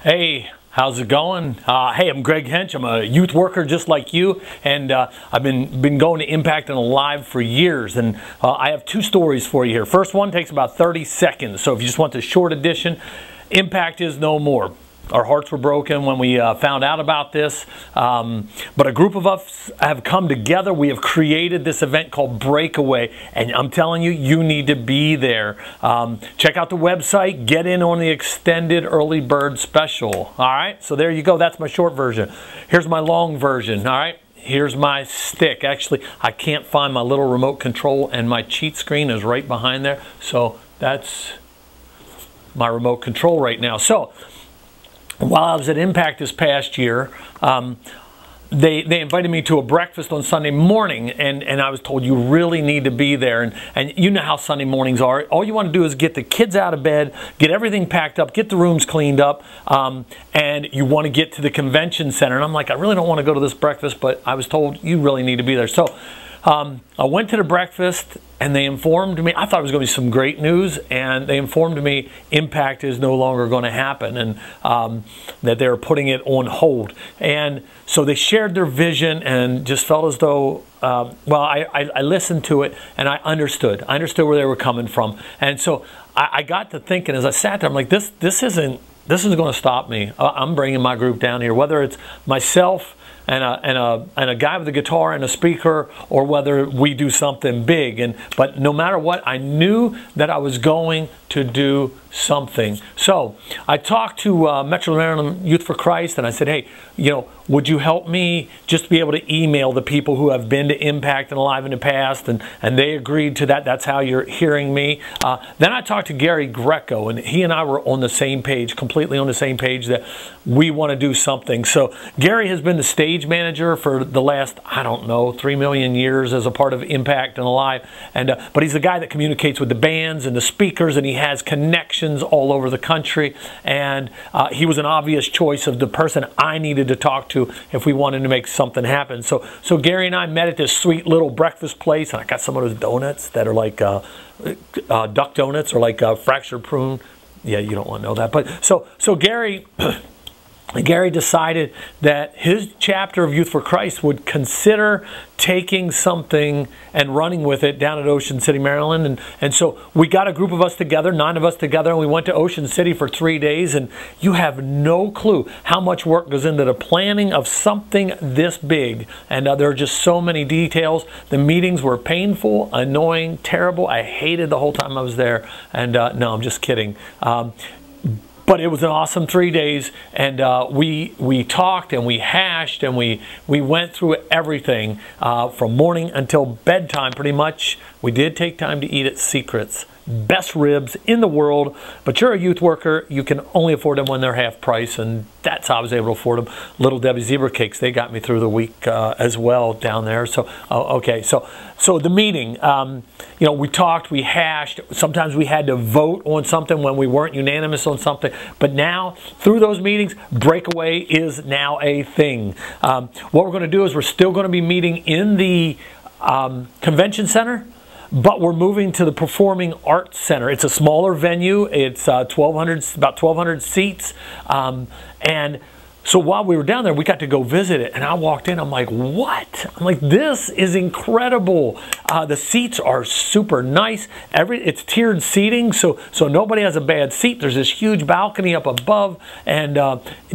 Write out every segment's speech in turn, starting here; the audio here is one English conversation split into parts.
Hey, how's it going? Hey, I'm Greg Hench. I'm a youth worker just like you, and I've been going to Impact and Alive for years, and I have two stories for you here. First one takes about 30 seconds, so if you just want the short edition, Impact is no more. Our hearts were broken when we found out about this, but a group of us have come together. We have created this event called Breakaway, and I'm telling you, you need to be there. Check out the website, get in on the extended early bird special. All right, so there you go. That's my short version. Here's my long version. All right. Here's my stick. Actually, I can't find my little remote control, and my cheat screen is right behind there. So that's my remote control right now. So while I was at Impact this past year, they invited me to a breakfast on Sunday morning, and I was told you really need to be there. And you know how Sunday mornings are. All you want to do is get the kids out of bed, get everything packed up, get the rooms cleaned up, and you want to get to the convention center. And I'm like, I really don't want to go to this breakfast, but I was told you really need to be there. So I went to the breakfast, and they informed me, I thought it was going to be some great news, and they informed me Impact is no longer going to happen, and that they're putting it on hold. And so they shared their vision, and just felt as though, well, I listened to it, and I understood. I understood where they were coming from. And so I got to thinking as I sat there, I'm like, this isn't going to stop me. I'm bringing my group down here, whether it's myself and a guy with a guitar and a speaker, or whether we do something big. But no matter what, I knew that I was going to do something. So I talked to Metro Maryland Youth for Christ, and I said, hey, you know, would you help me just be able to email the people who have been to Impact and Alive in the past? And they agreed to that. That's how you're hearing me. Then I talked to Gary Greco, and he and I were on the same page, completely on the same page, that we want to do something. So Gary has been the stage manager for the last, I don't know, 3 million years as a part of Impact and Alive. But he's the guy that communicates with the bands and the speakers, and he has connections all over the country. And he was an obvious choice of the person I needed to talk to if we wanted to make something happen. So Gary and I met at this sweet little breakfast place, and I got some of those donuts that are like duck donuts, or like fractured prune. Yeah, you don't want to know that. But so Gary decided that his chapter of Youth for Christ would consider taking something and running with it down at Ocean City, Maryland. And so we got a group of us together, 9 of us together, and we went to Ocean City for 3 days. And you have no clue how much work goes into the planning of something this big. And there are just so many details. The meetings were painful, annoying, terrible. I hated the whole time I was there. And no, I'm just kidding. But it was an awesome 3 days, and we talked and we hashed and we went through everything from morning until bedtime pretty much. We did take time to eat at Secrets. Best ribs in the world, but you're a youth worker, you can only afford them when they're half price, and that's how I was able to afford them. Little Debbie zebra cakes, they got me through the week as well down there. So okay, so the meeting, you know, we talked, we hashed. Sometimes we had to vote on something when we weren't unanimous on something, but now through those meetings, Breakaway is now a thing. What we're going to do is we're still going to be meeting in the convention center, but we're moving to the Performing Arts Center. It's a smaller venue. It's about 1,200 seats. And so while we were down there, we got to go visit it. And I walked in, I'm like, what? I'm like, this is incredible. The seats are super nice. It's tiered seating, so nobody has a bad seat. There's this huge balcony up above, and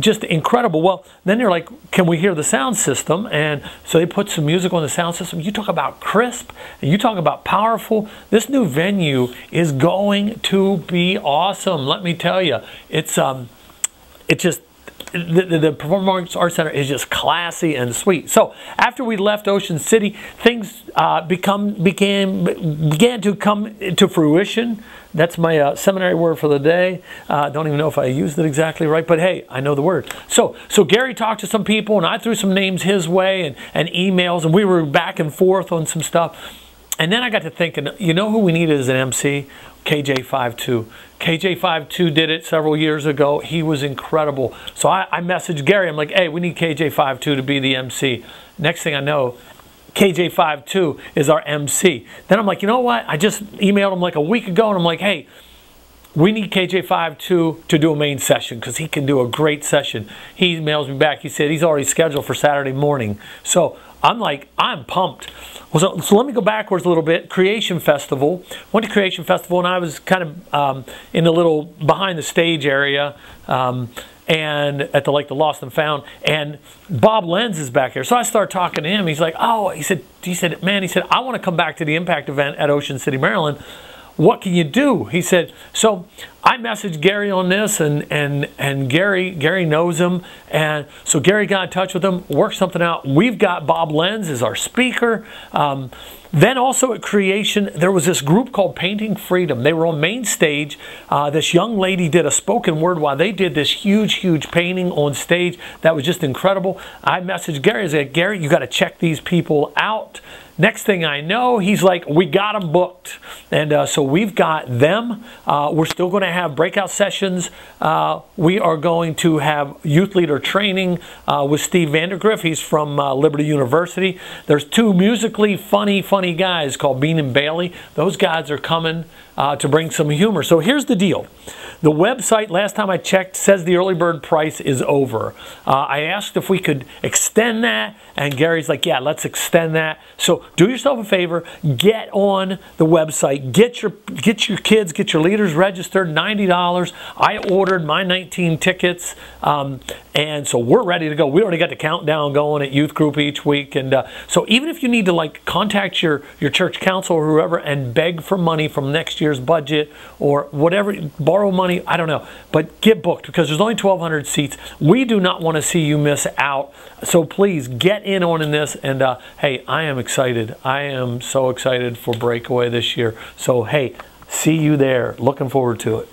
just incredible. Well, then they're like, can we hear the sound system? And so they put some music on the sound system. You talk about crisp, and you talk about powerful. This new venue is going to be awesome. Let me tell you, it's just, the Performing Arts Center is just classy and sweet. So after we left Ocean City, things began to come to fruition. That's my seminary word for the day. Don't even know if I used it exactly right, but hey, I know the word. So Gary talked to some people, and I threw some names his way and emails, and we were back and forth on some stuff. And then I got to thinking, you know who we needed as an MC? KJ52. KJ52 did it several years ago. He was incredible. So I messaged Gary. I'm like, hey, we need KJ52 to be the MC. Next thing I know, KJ52 is our MC. Then I'm like, you know what? I just emailed him like a week ago, and I'm like, hey, we need KJ5 to do a main session because he can do a great session. He emails me back. He said he's already scheduled for Saturday morning. So I'm like, I'm pumped. Well, so let me go backwards a little bit. Creation Festival. Went to Creation Festival, and I was kind of in the little behind the stage area and at the Lost and Found. And Bob Lenz is back here. So I started talking to him. He's like, oh, he said, man, he said, I want to come back to the Impact event at Ocean City, Maryland. What can you do? He said, so I messaged Gary on this, and Gary knows him, and so Gary got in touch with him, worked something out. We've got Bob Lenz as our speaker. Then also at Creation, there was this group called Painting Freedom. They were on main stage. This young lady did a spoken word while they did this huge painting on stage. That was just incredible. I messaged Gary. I said, Gary, you got to check these people out. Next thing I know, he's like, we got them booked. And so we've got them. We're still going to have breakout sessions. We are going to have youth leader training with Steve Vandergriff. He's from Liberty University. There's two musically funny guys called Bean and Bailey. Those guys are coming to bring some humor. So here's the deal. The website, last time I checked, says the early bird price is over. I asked if we could extend that, and Gary's like, yeah, let's extend that. So do yourself a favor, get on the website, get your kids, get your leaders registered, $90. I ordered my 19 tickets, and so we're ready to go. We already got the countdown going at youth group each week, and so even if you need to like contact your church council or whoever and beg for money from next year's budget or whatever, borrow money, I don't know, but get booked because there's only 1,200 seats. We do not want to see you miss out, so please get in on this. And hey, I am excited. I am so excited for Breakaway this year. So hey, see you there. Looking forward to it.